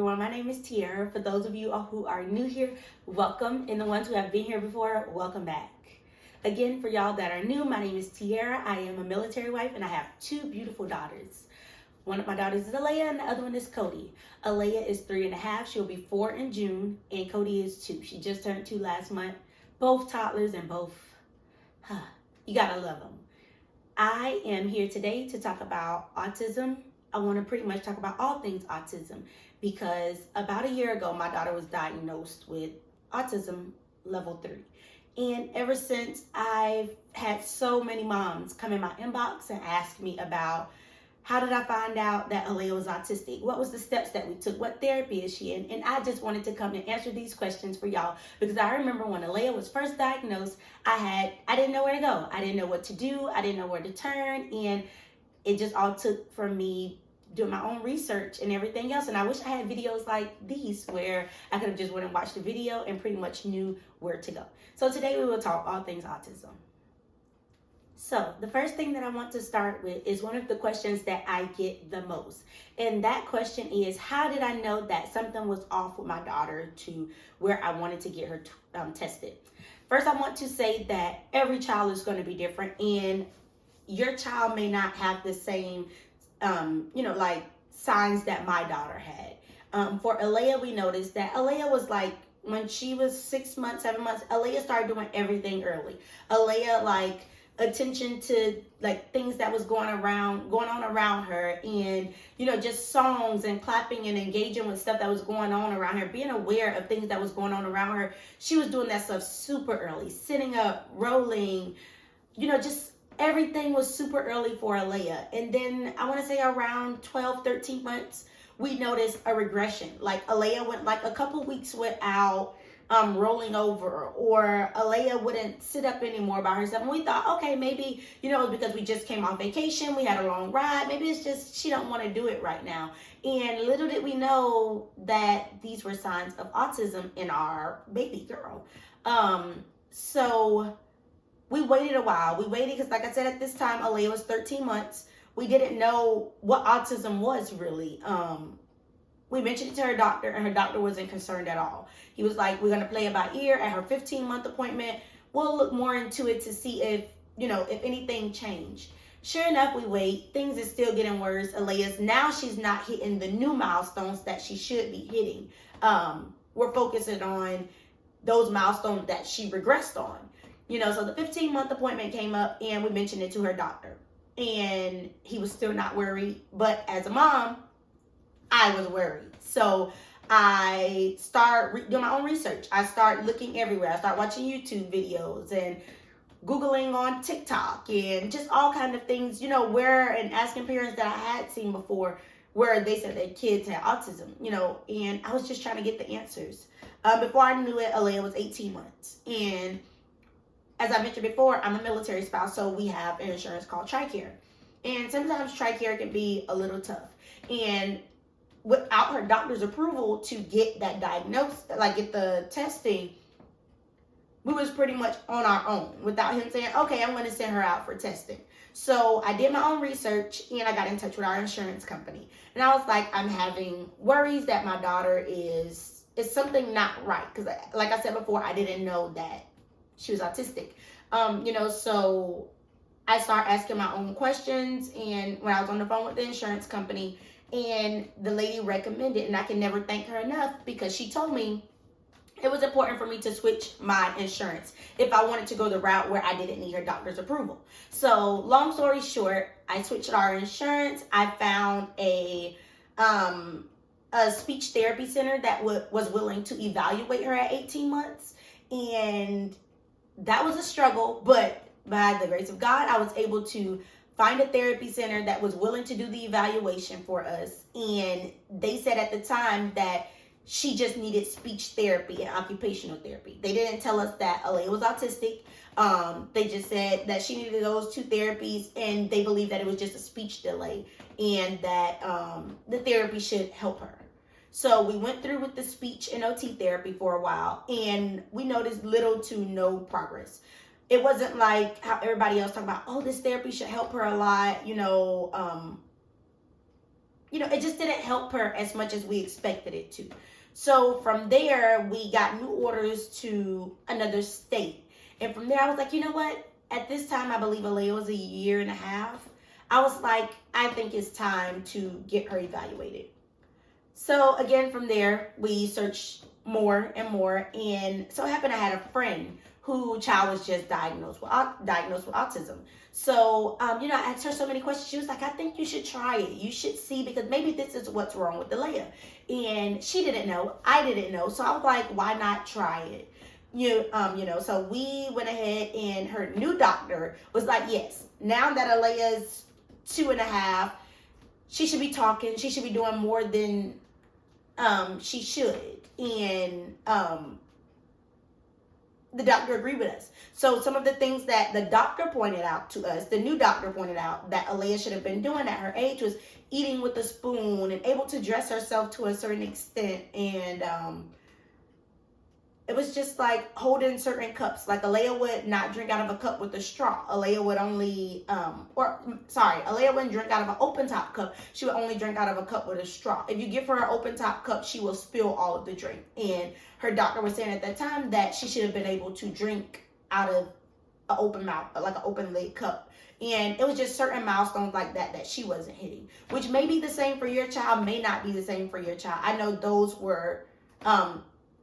everyone. My name is Tiara. For those of you who are new here, welcome. And the ones who have been here before, welcome back. Again, for y'all that are new, my name is Tiara. I am a military wife and I have two beautiful daughters. One of my daughters is Alea and the other one is Cody. Alea is 3.5. She'll be 4 in June. And Cody is 2. She just turned 2 last month. Both toddlers and both, you gotta love them. I am here today to talk about autism. I want to pretty much talk about all things autism because about a year ago, my daughter was diagnosed with autism level 3. And ever since, I've had so many moms come in my inbox and ask me about how did I find out that Alea was autistic? What was the steps that we took? What therapy is she in? And I just wanted to come and answer these questions for y'all because I remember when Alea was first diagnosed, I didn't know where to go. I didn't know what to do. I didn't know where to turn. And it just all took for me doing my own research and everything else. And I wish I had videos like these where I could have just went and watched the video and pretty much knew where to go. So today we will talk all things autism. So the first thing that I want to start with is one of the questions that I get the most. And that question is, how did I know that something was off with my daughter to where I wanted to get her tested? First, I want to say that every child is going to be different and your child may not have the same, like signs that my daughter had. For Alea, we noticed that Alea was like, when she was 6 months, 7 months, Alea started doing everything early. Alea, like, attention to like things that was going on around her, and just songs and clapping and engaging with stuff that was going on around her, being aware of things that was going on around her. She was doing that stuff super early, sitting up, rolling, just everything was super early for Alea. And then I want to say around 12, 13 months, we noticed a regression. Like Alea went like a couple weeks without rolling over, or Alea wouldn't sit up anymore by herself. And we thought, okay, maybe, it was because we just came on vacation, we had a long ride, maybe it's just she don't want to do it right now. And little did we know that these were signs of autism in our baby girl. So we waited a while. We waited because, like I said, at this time, Alea was 13 months. We didn't know what autism was really. We mentioned it to her doctor, and her doctor wasn't concerned at all. He was like, we're going to play it by ear. At her 15-month appointment, we'll look more into it to see if anything changed. Sure enough, we wait. Things is still getting worse. Alea's, now she's not hitting the new milestones that she should be hitting. We're focusing on those milestones that she regressed on. So the 15-month appointment came up, and we mentioned it to her doctor. And he was still not worried. But as a mom, I was worried. So I started doing my own research. I started looking everywhere. I started watching YouTube videos and Googling on TikTok and just all kind of things, and asking parents that I had seen before where they said their kids had autism, and I was just trying to get the answers. Before I knew it, Alea was 18 months. And as I mentioned before, I'm a military spouse, so we have an insurance called TRICARE. And sometimes TRICARE can be a little tough. And without her doctor's approval to get that diagnosis, like get the testing, we was pretty much on our own without him saying, okay, I'm going to send her out for testing. So I did my own research and I got in touch with our insurance company. And I was like, I'm having worries that my daughter is something not right. Because like I said before, I didn't know that she was autistic. So I started asking my own questions. And when I was on the phone with the insurance company, and the lady recommended, and I can never thank her enough because she told me it was important for me to switch my insurance if I wanted to go the route where I didn't need her doctor's approval. So long story short, I switched our insurance. I found a speech therapy center that was willing to evaluate her at 18 months. And that was a struggle, but by the grace of God, I was able to find a therapy center that was willing to do the evaluation for us. And they said at the time that she just needed speech therapy and occupational therapy. They didn't tell us that Alea was autistic. They just said that she needed those two therapies, and they believed that it was just a speech delay and that the therapy should help her. So we went through with the speech and OT therapy for a while, and we noticed little to no progress. It wasn't like how everybody else talked about, oh, this therapy should help her a lot, it just didn't help her as much as we expected it to. So from there, we got new orders to another state. And from there, I was like, you know what? At this time, I believe Alea was a year and a half. I was like, I think it's time to get her evaluated. So again, from there, we searched more and more. And so it happened I had a friend who child was just diagnosed with autism. So, I asked her so many questions. She was like, I think you should try it. You should see, because maybe this is what's wrong with Alea. And she didn't know. I didn't know. So I was like, why not try it? So we went ahead, and her new doctor was like, yes, now that Alea's 2.5, she should be talking. She should be doing more than she should. And the doctor agreed with us. So some of the things that the doctor pointed out to us, the new doctor pointed out that Alea should have been doing at her age, was eating with a spoon and able to dress herself to a certain extent. And it was just like holding certain cups. Like Alea would not drink out of a cup with a straw. Alea would only, Alea wouldn't drink out of an open top cup. She would only drink out of a cup with a straw. If you give her an open top cup, she will spill all of the drink. And her doctor was saying at that time that she should have been able to drink out of an open mouth, like an open lid cup. And it was just certain milestones like that she wasn't hitting, which may be the same for your child, may not be the same for your child. I know those were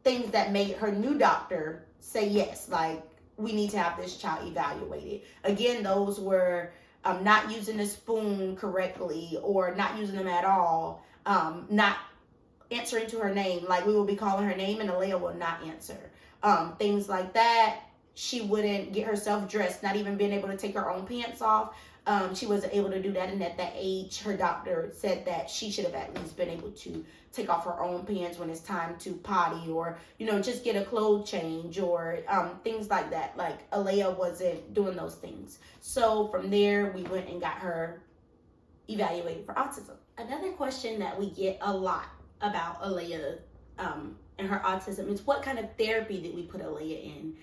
things that made her new doctor say, yes, like, we need to have this child evaluated. Again, those were not using the spoon correctly, or not using them at all, not answering to her name. Like, we will be calling her name and Alea will not answer. Things like that. She wouldn't get herself dressed, not even being able to take her own pants off. She wasn't able to do that. And at that age, her doctor said that she should have at least been able to take off her own pants when it's time to potty, or, just get a clothes change, or things like that. Like, Alea wasn't doing those things. So from there, we went and got her evaluated for autism. Another question that we get a lot about Alea and her autism is, what kind of therapy did we put Alea in?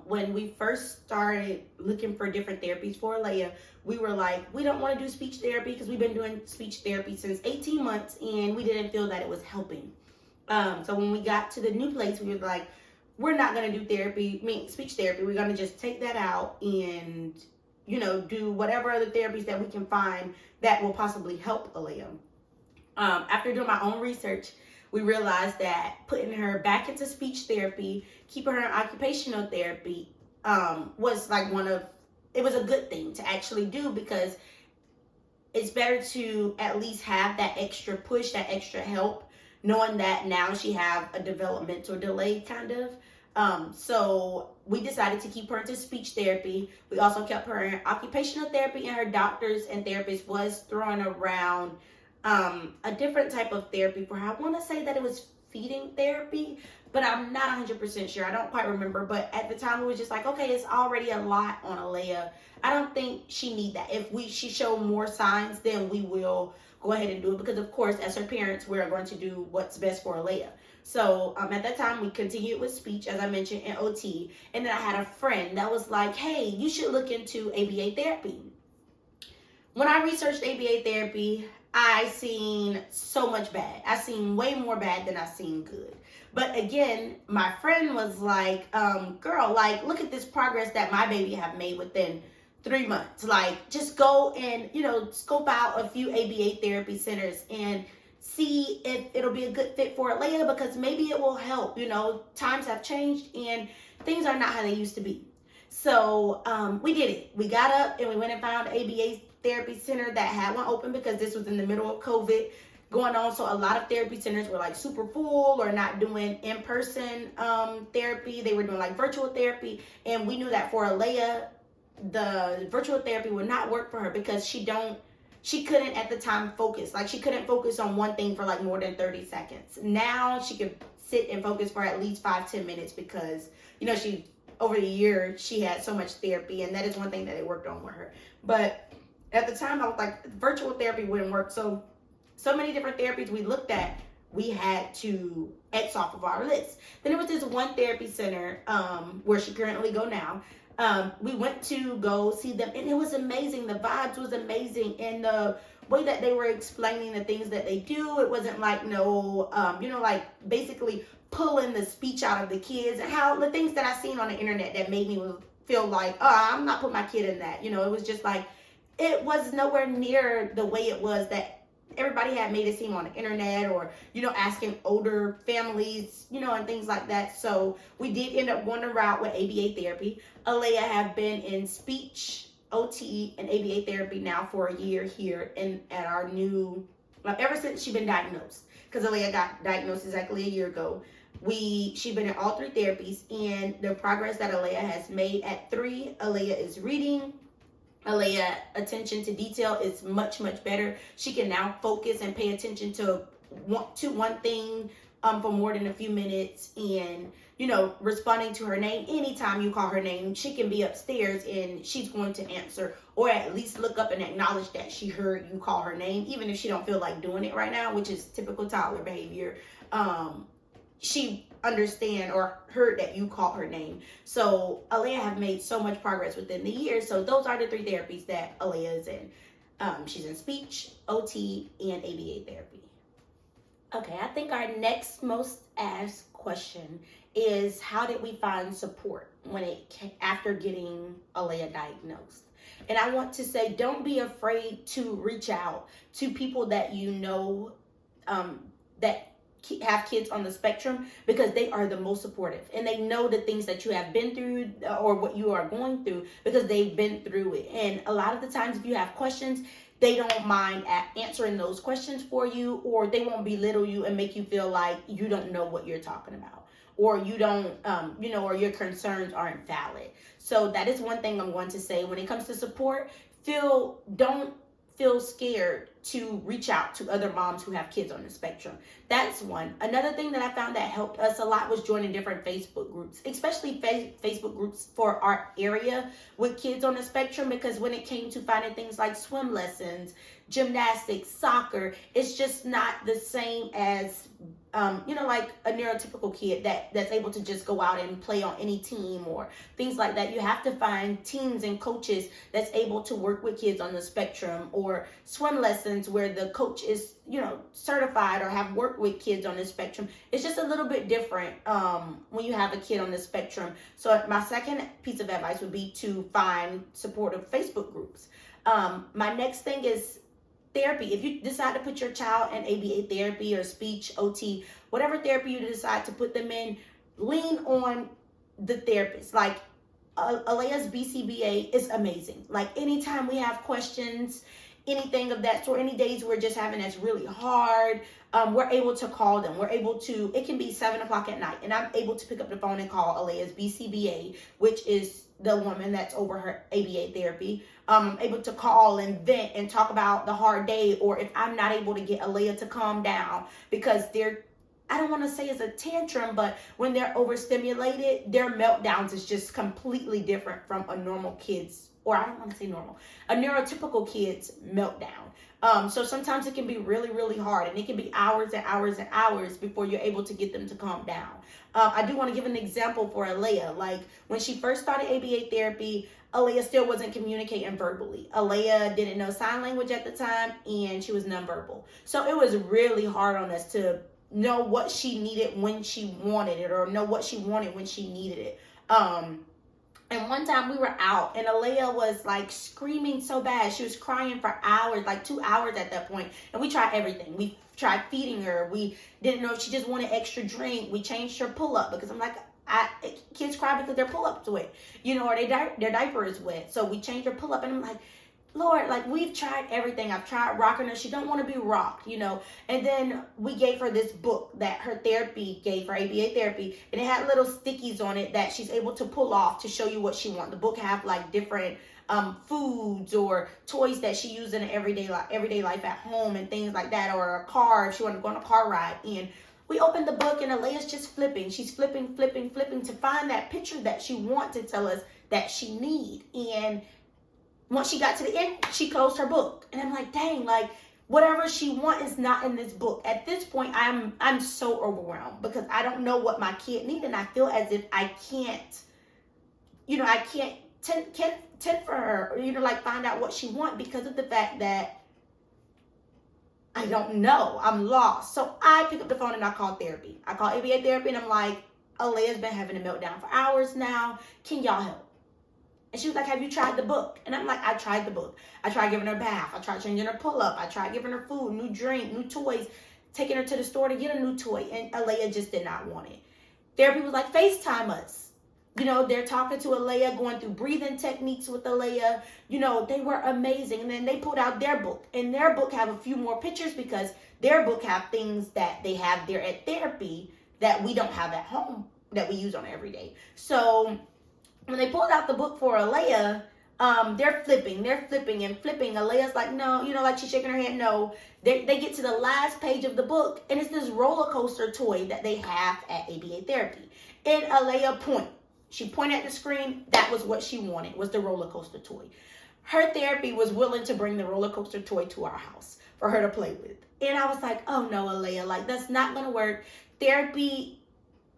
When we first started looking for different therapies for Alea, we were like, we don't want to do speech therapy, because we've been doing speech therapy since 18 months and we didn't feel that it was helping. So when we got to the new place, we were like, we're not going to do speech therapy. We're going to just take that out and, do whatever other therapies that we can find that will possibly help Alea. After doing my own research, we realized that putting her back into speech therapy, keeping her in occupational therapy, was like it was a good thing to actually do, because it's better to at least have that extra push, that extra help, knowing that now she have a developmental delay kind of. So we decided to keep her into speech therapy. We also kept her in occupational therapy, and her doctors and therapists was throwing around a different type of therapy for her. I want to say that it was feeding therapy, but I'm not 100% sure. I don't quite remember. But at the time, we were just like, okay, it's already a lot on Alea. I don't think she need that. If she show more signs, then we will go ahead and do it, because of course, as her parents, we're going to do what's best for Alea. So at that time, we continued with speech, as I mentioned, and OT. And then I had a friend that was like, hey, you should look into ABA therapy. When I researched ABA therapy, I seen so much bad. I seen way more bad than I seen good. But again, my friend was like, girl, like, look at this progress that my baby have made within 3 months. Like, just go and, scope out a few ABA therapy centers and see if it'll be a good fit for Alea, because maybe it will help. Times have changed and things are not how they used to be. So we did it. We got up and we went and found ABA therapy center that had one open, because this was in the middle of COVID going on. So a lot of therapy centers were like super full, or not doing in-person therapy. They were doing like virtual therapy. And we knew that for Alea, the virtual therapy would not work for her, because she couldn't at the time focus. Like, she couldn't focus on one thing for like more than 30 seconds. Now she could sit and focus for at least 5-10 minutes, because, she, over the year, she had so much therapy, and that is one thing that they worked on with her. But at the time, I was like, virtual therapy wouldn't work. So many different therapies we looked at, we had to X off of our list. Then there was this one therapy center where she currently go now. We went to go see them, and it was amazing. The vibes was amazing, and the way that they were explaining the things that they do, it wasn't like no, like basically pulling the speech out of the kids, and how the things that I seen on the internet that made me feel like, oh, I'm not putting my kid in that. It was just like, it was nowhere near the way it was that everybody had made it seem on the internet, or asking older families, and things like that. So we did end up going the route with ABA therapy. Alea have been in speech, OT, and ABA therapy now for a year here at our new, ever since she's been diagnosed, because Alea got diagnosed exactly a year ago. She's been in all 3 therapies, and the progress that Alea has made at 3, Alea is reading. Alea attention to detail is much, much better. She can now focus and pay attention to one thing for more than a few minutes, and responding to her name. Anytime you call her name, she can be upstairs and she's going to answer, or at least look up and acknowledge that she heard you call her name, even if she don't feel like doing it right now, which is typical toddler behavior. She understand or heard that you called her name. So Alea have made so much progress within the year. So those are the 3 therapies that Alea is in. She's in speech, OT, and ABA therapy. Okay, I think our next most asked question is, how did we find support after getting Alea diagnosed? And I want to say, don't be afraid to reach out to people that that have kids on the spectrum, because they are the most supportive, and they know the things that you have been through or what you are going through, because they've been through it. And a lot of the times, if you have questions, they don't mind answering those questions for you, or they won't belittle you and make you feel like you don't know what you're talking about, or you don't, or your concerns aren't valid. So that is one thing I'm going to say when it comes to support. Don't feel scared to reach out to other moms who have kids on the spectrum. That's one. Another thing that I found that helped us a lot was joining different Facebook groups, especially Facebook groups for our area with kids on the spectrum, because when it came to finding things like swim lessons, gymnastics, soccer, it's just not the same as like a neurotypical kid that's able to just go out and play on any team or things like that. You have to find teams and coaches that's able to work with kids on the spectrum, or swim lessons where the coach is, certified or have worked with kids on the spectrum. It's just a little bit different when you have a kid on the spectrum. So my second piece of advice would be to find supportive Facebook groups. My next thing is therapy. If you decide to put your child in ABA therapy or speech, OT, whatever therapy you decide to put them in, lean on the therapist. Like Alea's BCBA is amazing. Like anytime we have questions, anything of that sort, any days we're just having that's really hard, we're able to call them. It can be 7 o'clock at night, and I'm able to pick up the phone and call Alea's BCBA, which is the woman that's over her ABA therapy. I'm able to call and vent and talk about the hard day, or if I'm not able to get Alea to calm down because I don't want to say it's a tantrum, but when they're overstimulated, their meltdowns is just completely different from a normal kid's, or I don't want to say normal, a neurotypical kid's meltdown. So sometimes it can be really, really hard, and it can be hours and hours and hours before you're able to get them to calm down. I do want to give an example for Alea. Like when she first started ABA therapy, Alea still wasn't communicating verbally. Alea didn't know sign language at the time, and she was nonverbal. So it was really hard on us to know what she needed when she wanted it, or know what she wanted when she needed it. And one time we were out, and Alea was like screaming so bad. She was crying for hours, like 2 hours at that point. And we tried everything. We tried feeding her. We didn't know if she just wanted extra drink. We changed her pull-up, because I'm like, kids cry because their pull-up's wet, or their diaper is wet. So we changed her pull-up, and I'm like, Lord, like we've tried everything. I've tried rocking her. She don't want to be rocked, And then we gave her this book that her therapy gave her, ABA therapy, and it had little stickies on it that she's able to pull off to show you what she wants. The book have like different foods or toys that she used in an everyday life at home and things like that, or a car if she wanted to go on a car ride. And we opened the book, and Alea's just flipping. She's flipping to find that picture that she wants to tell us that she need. And once she got to the end, she closed her book. And I'm like, dang, like whatever she wants is not in this book. At this point, I'm so overwhelmed because I don't know what my kid needs, and I feel as if I can't tend for her, or like find out what she wants, because of the fact that I don't know. I'm lost. So I pick up the phone and I call therapy. I call ABA therapy and I'm like, Alea's been having a meltdown for hours now. Can y'all help? And she was like, have you tried the book? And I'm like, I tried the book. I tried giving her a bath. I tried changing her pull-up. I tried giving her food, new drink, new toys, taking her to the store to get a new toy. And Alea just did not want it. Therapy was like, FaceTime us. You know, they're talking to Alea, going through breathing techniques with Alea. You know, they were amazing. And then they pulled out their book. And their book have a few more pictures because their book have things that they have there at therapy that we don't have at home that we use on everyday. So when they pulled out the book for Alea, they're flipping and flipping. Alea's like, no, you know, like she's shaking her head, no. They get to the last page of the book, and it's this roller coaster toy that they have at ABA therapy. And Alea She pointed at the screen. That was what she wanted, was the roller coaster toy. Her therapy was willing to bring the roller coaster toy to our house for her to play with. And I was like, oh no, Alea, like that's not going to work. Therapy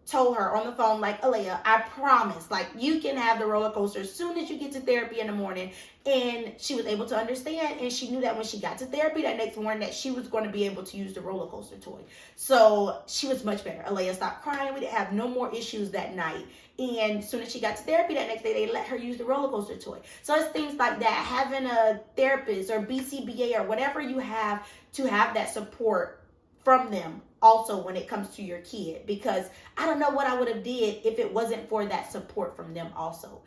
told her on the phone, like, Alea, I promise, like, you can have the roller coaster as soon as you get to therapy in the morning. And she was able to understand, and she knew that when she got to therapy that next morning that she was going to be able to use the roller coaster toy. So she was much better. Alea stopped crying. We didn't have no more issues that night. And as soon as she got to therapy that next day, they let her use the roller coaster toy. So it's things like that, having a therapist or BCBA or whatever you have to have that support from them also when it comes to your kid, because I don't know what I would have did if it wasn't for that support from them also.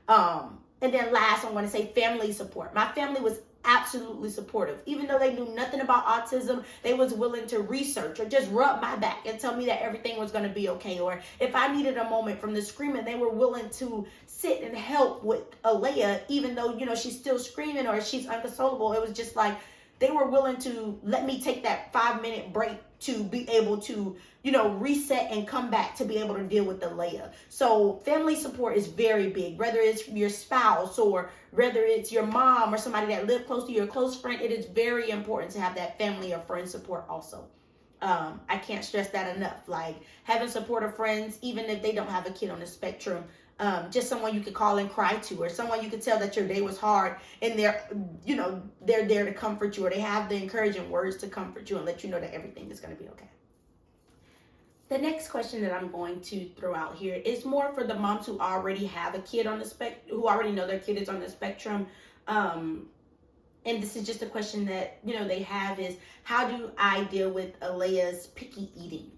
And then last, I want to say family support. My family was absolutely supportive. Even though they knew nothing about autism, they was willing to research or just rub my back and tell me that everything was going to be okay. Or if I needed a moment from the screaming, they were willing to sit and help with Alea, even though, you know, she's still screaming or she's unconsolable. It was just like, they were willing to let me take that 5-minute break to be able to, you know, reset and come back to be able to deal with Alea. So family support is very big, whether it's your spouse or whether it's your mom or somebody that lives close to your close friend. It is very important to have that family or friend support also. I can't stress that enough. Like having supportive friends, even if they don't have a kid on the spectrum, just someone you could call and cry to, or someone you could tell that your day was hard and they're there to comfort you, or they have the encouraging words to comfort you and let you know that everything is going to be okay. The next question that I'm going to throw out here is more for the moms who already have a kid on the who already know their kid is on the spectrum. And this is just a question that, you know, they have is, how do I deal with Alea's picky eating?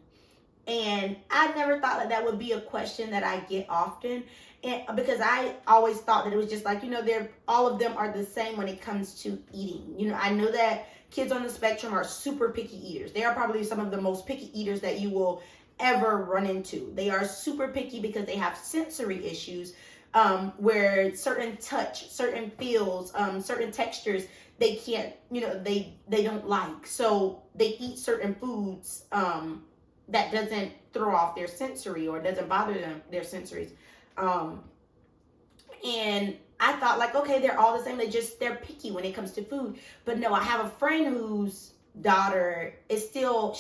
And I never thought that would be a question that I get often, and because I always thought that it was just like, you know, all of them are the same when it comes to eating. You know, I know that kids on the spectrum are super picky eaters. They are probably some of the most picky eaters that you will ever run into. They are super picky because they have sensory issues, where certain touch, certain feels, certain textures, they can't, you know, they don't like. So they eat certain foods, that doesn't throw off their sensory or doesn't bother them, their sensories. And I thought like, okay, they're all the same. They're picky when it comes to food. But no, I have a friend whose daughter is still,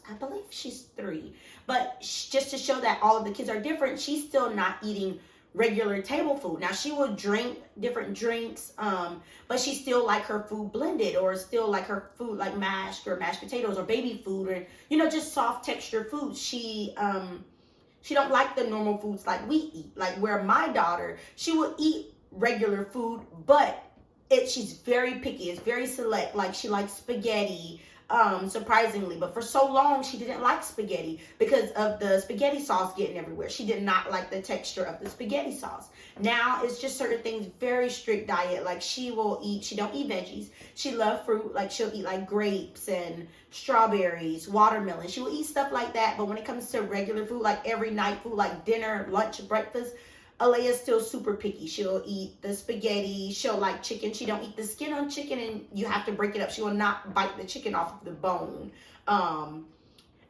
I believe she's 3. But just to show that all of the kids are different, she's still not eating regular table food. Now she will drink different drinks, but she still like her food blended, or still like her food like mashed or mashed potatoes or baby food, or, you know, just soft texture foods. She don't like the normal foods like we eat. Like where my daughter, she will eat regular food, but she's very picky. It's very select. Like she likes spaghetti, surprisingly, but for so long she didn't like spaghetti because of the spaghetti sauce getting everywhere. She did not like the texture of the spaghetti sauce. Now it's just certain things, very strict diet. Like she don't eat veggies. She loves fruit. Like she'll eat like grapes and strawberries, watermelon. She will eat stuff like that. But when it comes to regular food, like every night food, like dinner, lunch, breakfast, Alea's still super picky. She'll eat the spaghetti. She'll like chicken. She don't eat the skin on chicken, and you have to break it up. She will not bite the chicken off of the bone.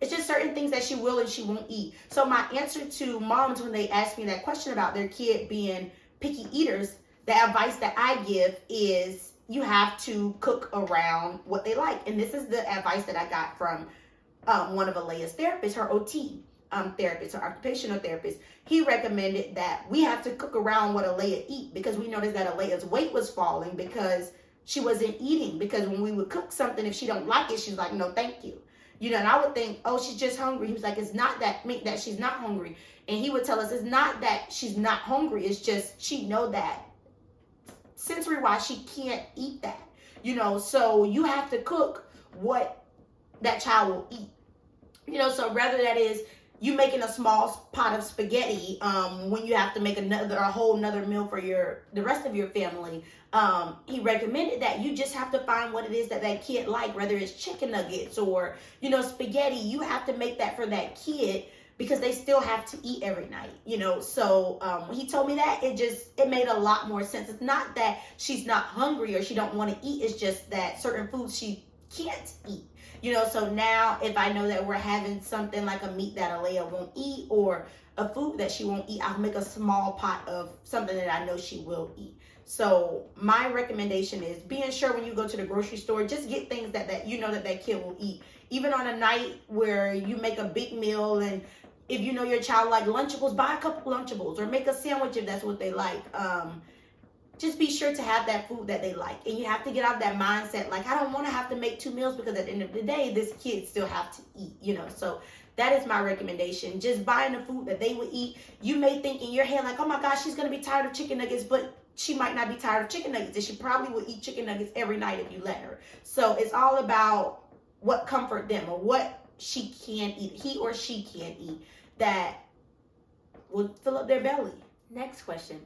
It's just certain things that she will and she won't eat. So my answer to moms when they ask me that question about their kid being picky eaters, the advice that I give is you have to cook around what they like. And this is the advice that I got from one of Alea's therapists, her OT. Therapist or occupational therapist. He recommended that we have to cook around what Alea eat, because we noticed that Alea's weight was falling because she wasn't eating, because when we would cook something, if she don't like it, she's like, no, thank you. You know, and I would think, oh, she's just hungry. He was like, it's not that she's not hungry. And he would tell us, it's not that she's not hungry. It's just she know that sensory wise she can't eat that. You know, so you have to cook what that child will eat. You know, so rather that is you making a small pot of spaghetti when you have to make a whole nother meal for the rest of your family. He recommended that you just have to find what it is that kid like, whether it's chicken nuggets or, you know, spaghetti. You have to make that for that kid, because they still have to eat every night, you know. So when he told me that, it made a lot more sense. It's not that she's not hungry or she don't want to eat. It's just that certain foods she can't eat. You know, so now if I know that we're having something like a meat that Alea won't eat, or a food that she won't eat, I'll make a small pot of something that I know she will eat. So my recommendation is being sure when you go to the grocery store, just get things that you know that kid will eat. Even on a night where you make a big meal, and if you know your child like Lunchables, buy a couple Lunchables or make a sandwich if that's what they like. Just be sure to have that food that they like. And you have to get out of that mindset, like, I don't want to have to make 2 meals, because at the end of the day, this kid still have to eat, you know. So that is my recommendation. Just buying the food that they would eat. You may think in your head, like, oh my gosh, she's going to be tired of chicken nuggets, but she might not be tired of chicken nuggets, and she probably will eat chicken nuggets every night if you let her. So it's all about what comfort them, or what she can eat, he or she can eat, that will fill up their belly. Next question.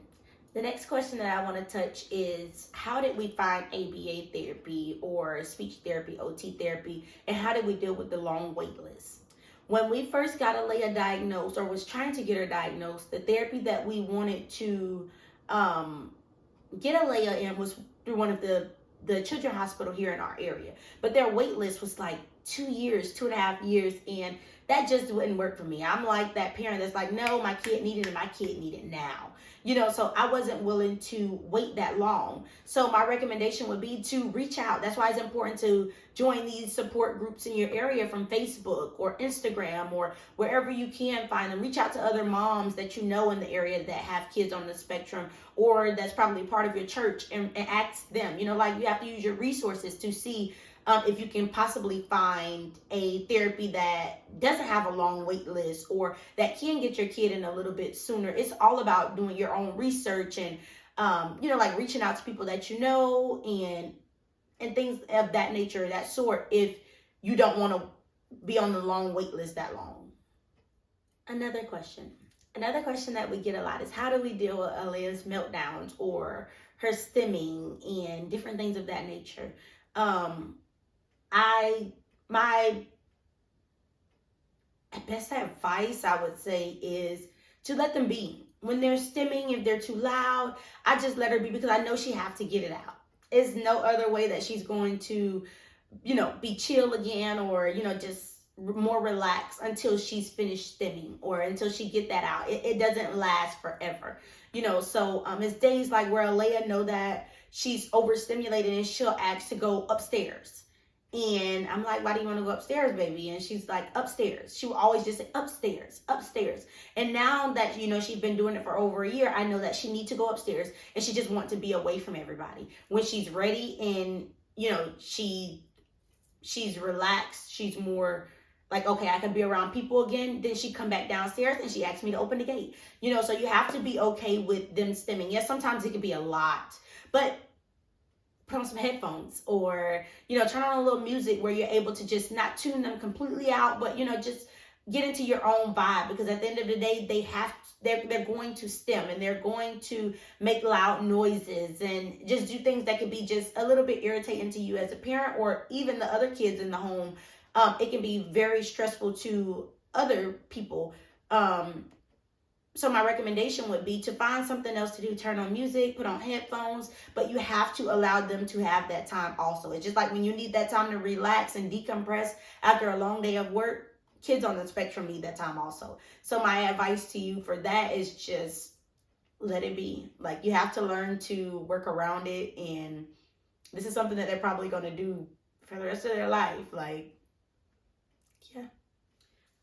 The next question that I want to touch is, how did we find ABA therapy or speech therapy, OT therapy, and how did we deal with the long wait list? When we first got Alea diagnosed, or was trying to get her diagnosed, the therapy that we wanted to get Alea in was through one of the children's hospital here in our area. But their wait list was like 2 years, 2.5 years, and that just wouldn't work for me. I'm like that parent that's like, no, my kid needed it, my kid needed it now. You know, so I wasn't willing to wait that long. So my recommendation would be to reach out. That's why it's important to join these support groups in your area from Facebook or Instagram or wherever you can find them. Reach out to other moms that you know in the area that have kids on the spectrum, or that's probably part of your church, and ask them. You know, like, you have to use your resources to see if you can possibly find a therapy that doesn't have a long wait list, or that can get your kid in a little bit sooner. It's all about doing your own research and, you know, like reaching out to people that you know, and things of that nature, that sort, if you don't want to be on the long wait list that long. Another question that we get a lot is, how do we deal with Alea's meltdowns or her stimming and different things of that nature? My best advice, I would say, is to let them be. When they're stimming, if they're too loud, I just let her be, because I know she have to get it out. It's no other way that she's going to, you know, be chill again, or, you know, just more relaxed until she's finished stimming, or until she get that out. It doesn't last forever, you know. So it's days like where Alea know that she's overstimulated, and she'll ask to go upstairs. And I'm like, why do you want to go upstairs, baby? And she's like, upstairs. She will always just say, upstairs, upstairs. And now that, you know, she's been doing it for over a year, I know that she needs to go upstairs, and she just wants to be away from everybody. When she's ready and, you know, she's relaxed, she's more like, okay, I can be around people again, then she come back downstairs and she asks me to open the gate. You know, so you have to be okay with them stimming. Yes, sometimes it can be a lot, but put on some headphones, or, you know, turn on a little music where you're able to just not tune them completely out, but, you know, just get into your own vibe, because at the end of the day, they're going to stim, and they're going to make loud noises and just do things that could be just a little bit irritating to you as a parent, or even the other kids in the home. It can be very stressful to other people. So my recommendation would be to find something else to do. Turn on music, put on headphones, but you have to allow them to have that time also. It's just like when you need that time to relax and decompress after a long day of work, kids on the spectrum need that time also. So my advice to you for that is just let it be. Like, you have to learn to work around it, and this is something that they're probably going to do for the rest of their life. Like, yeah.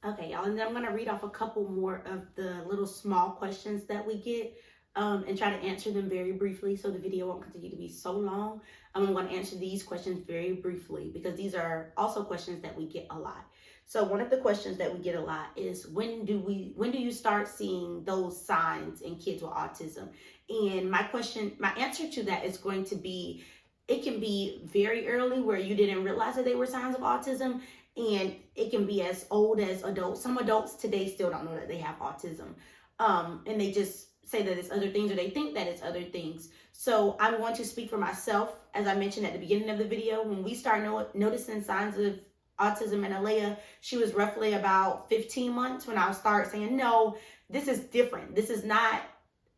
Okay, y'all, and then I'm going to read off a couple more of the little small questions that we get. and try to answer them very briefly so the video won't continue to be so long. I'm going to answer these questions very briefly because these are also questions that we get a lot. So one of the questions that we get a lot is when do you start seeing those signs in kids with autism? And my answer to that is going to be, it can be very early where you didn't realize that they were signs of autism, and it can be as old as adults. Some adults today still don't know that they have autism, and they just say that it's other things, or they think that it's other things. So I'm going to speak for myself. As I mentioned at the beginning of the video, when we start noticing signs of autism in Alea, she was roughly about 15 months when I started saying, no, this is different. This is not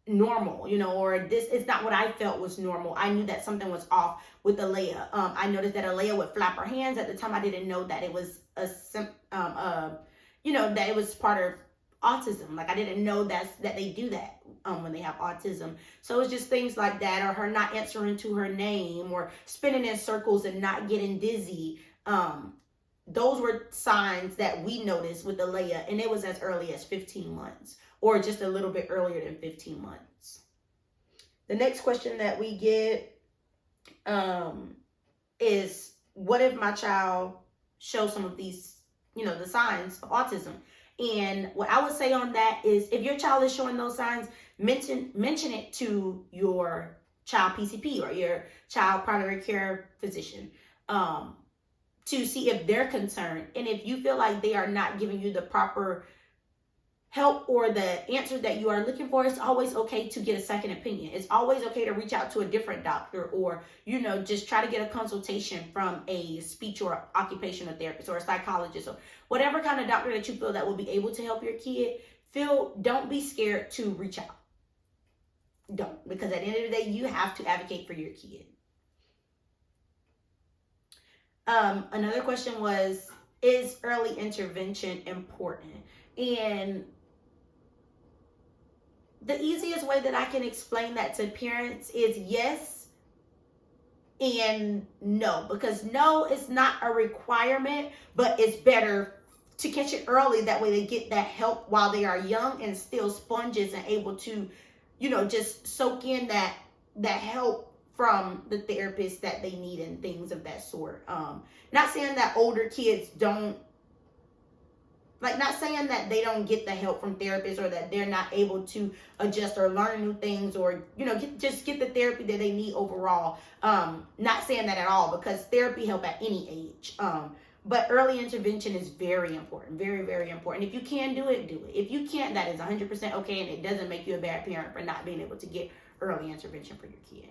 normal, or this is not what I felt was normal. I knew that something was off with Alea. I noticed that Alea would flap her hands. At the time, I didn't know that it was that it was part of autism. Like, I didn't know that they do that when they have autism. So it's just things like that, or her not answering to her name, or spinning in circles and not getting dizzy. Those were signs that we noticed with Alea, and it was as early as 15 months, or just a little bit earlier than 15 months. The next question that we get is, what if my child shows some of these, the signs of autism? And what I would say on that is, if your child is showing those signs, mention it to your child PCP or your child primary care physician, to see if they're concerned. And if you feel like they are not giving you the proper help or the answer that you are looking for, it's always okay to get a second opinion. It's always okay to reach out to a different doctor, or, just try to get a consultation from a speech or occupational therapist or a psychologist, or whatever kind of doctor that you feel that will be able to help your kid. Don't be scared to reach out. Don't, because at the end of the day, you have to advocate for your kid. Another question was, is early intervention important? And the easiest way that I can explain that to parents is yes and no, because no is not a requirement, but it's better to catch it early. That way they get that help while they are young and still sponges and able to, just soak in that help from the therapist that they need and things of that sort. Not saying that older kids don't, not saying that they don't get the help from therapists, or that they're not able to adjust or learn new things, or, just get the therapy that they need overall. Not saying that at all, because therapy help at any age. But early intervention is very important, very, very important. If you can do it, do it. If you can't, that is 100% okay, and it doesn't make you a bad parent for not being able to get early intervention for your kid.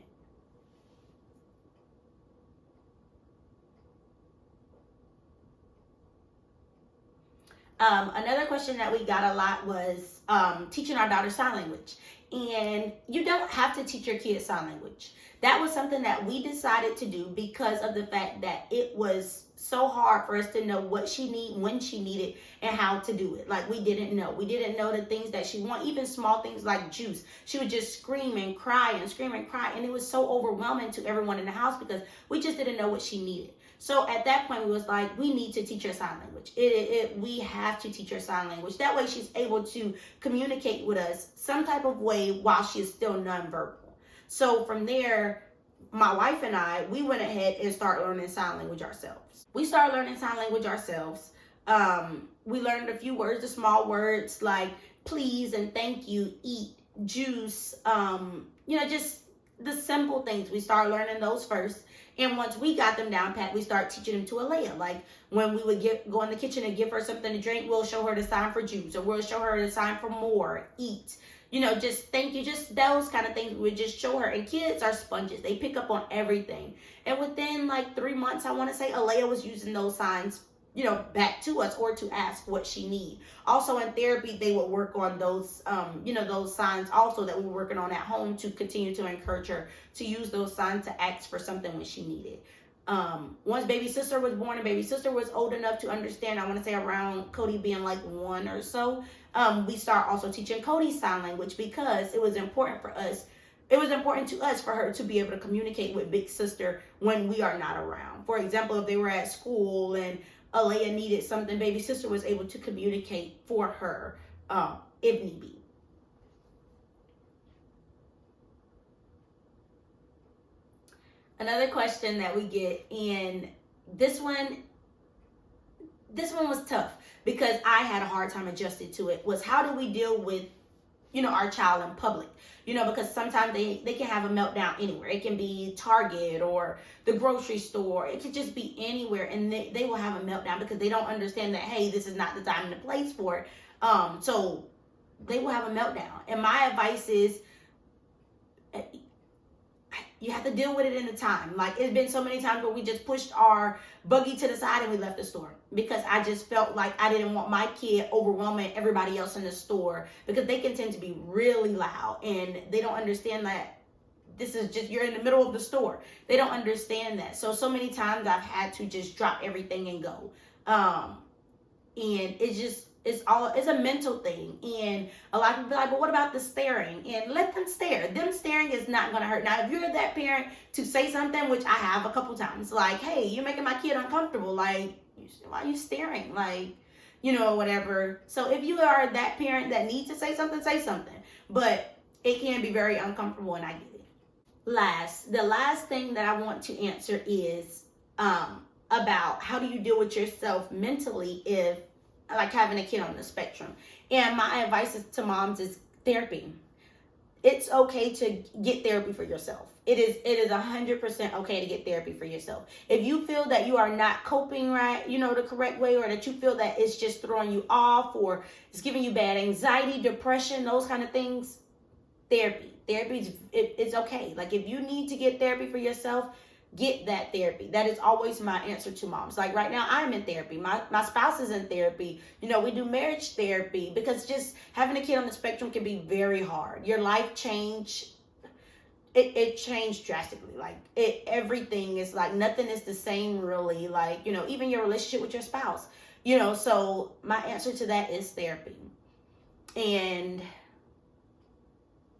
Another question that we got a lot was teaching our daughter sign language. And you don't have to teach your kids sign language. That was something that we decided to do because of the fact that it was so hard for us to know what she needed, when she needed, and how to do it. Like, we didn't know. We didn't know the things that she wanted, even small things like juice. She would just scream and cry and scream and cry. And it was so overwhelming to everyone in the house because we just didn't know what she needed. So at that point, we was like, we need to teach her sign language. We have to teach her sign language. That way she's able to communicate with us some type of way while she's still nonverbal. So from there, my wife and I, we went ahead and started learning sign language ourselves. We started learning sign language ourselves. We learned a few words, the small words like please and thank you, eat, juice, just the simple things. We started learning those first. And once we got them down pat, we started teaching them to Alea. Like, when we would go in the kitchen and give her something to drink, we'll show her the sign for juice, or we'll show her the sign for more, eat, just thank you, just those kind of things. We would just show her. And kids are sponges. They pick up on everything. And within 3 months, I want to say, Alea was using those signs, back to us, or to ask what she need. Also in therapy, they would work on those, those signs also that we were working on at home, to continue to encourage her to use those signs to ask for something when she needed. Once baby sister was born and baby sister was old enough to understand, I want to say around Cody being 1 or so, we start also teaching Cody sign language, because it was important for us. It was important to us for her to be able to communicate with big sister when we are not around. For example, if they were at school and Alea needed something, baby sister was able to communicate for her if need be. Another question that we get, and this one was tough because I had a hard time adjusting to it, was how do we deal with, our child in public? Because sometimes they can have a meltdown anywhere. It can be Target or the grocery store. It could just be anywhere, and they will have a meltdown because they don't understand that, hey, this is not the time and the place for it. So they will have a meltdown. And my advice is, you have to deal with it in the time. Like, it's been so many times where we just pushed our buggy to the side and we left the store because I just felt like I didn't want my kid overwhelming everybody else in the store, because they can tend to be really loud and they don't understand that this is just, you're in the middle of the store. They don't understand that. So many times I've had to just drop everything and go. And it's a mental thing. And a lot of people be like, but what about the staring? And let them stare. Them staring is not going to hurt. Now, if you're that parent to say something, which I have a couple times, like, hey, you're making my kid uncomfortable. Like, why are you staring? Like, whatever. So if you are that parent that needs to say something, say something. But it can be very uncomfortable, and I get it. The last thing that I want to answer is about how do you deal with yourself mentally if, like, having a kid on the spectrum. And my advice to moms is therapy. It's okay to get therapy for yourself. It is 100% okay to get therapy for yourself. If you feel that you are not coping right, the correct way, or that you feel that it's just throwing you off, or it's giving you bad anxiety, depression, those kind of things, therapy it's okay. Like, if you need to get therapy for yourself, get that therapy. That is always my answer to moms. Like, right now, I'm in therapy. My spouse is in therapy. We do marriage therapy, because just having a kid on the spectrum can be very hard. Your life changed. It changed drastically. Like, everything is like, nothing is the same, really. Like, even your relationship with your spouse. So my answer to that is therapy. And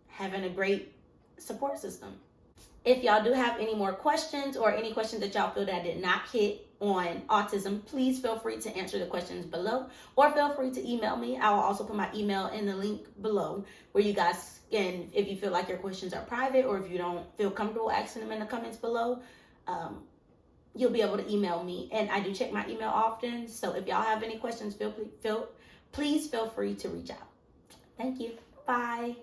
having a great support system. If y'all do have any more questions, or any questions that y'all feel that I did not hit on autism, please feel free to answer the questions below, or feel free to email me. I will also put my email in the link below, where you guys can, if you feel like your questions are private, or if you don't feel comfortable asking them in the comments below, you'll be able to email me. And I do check my email often. So if y'all have any questions, please feel free to reach out. Thank you. Bye.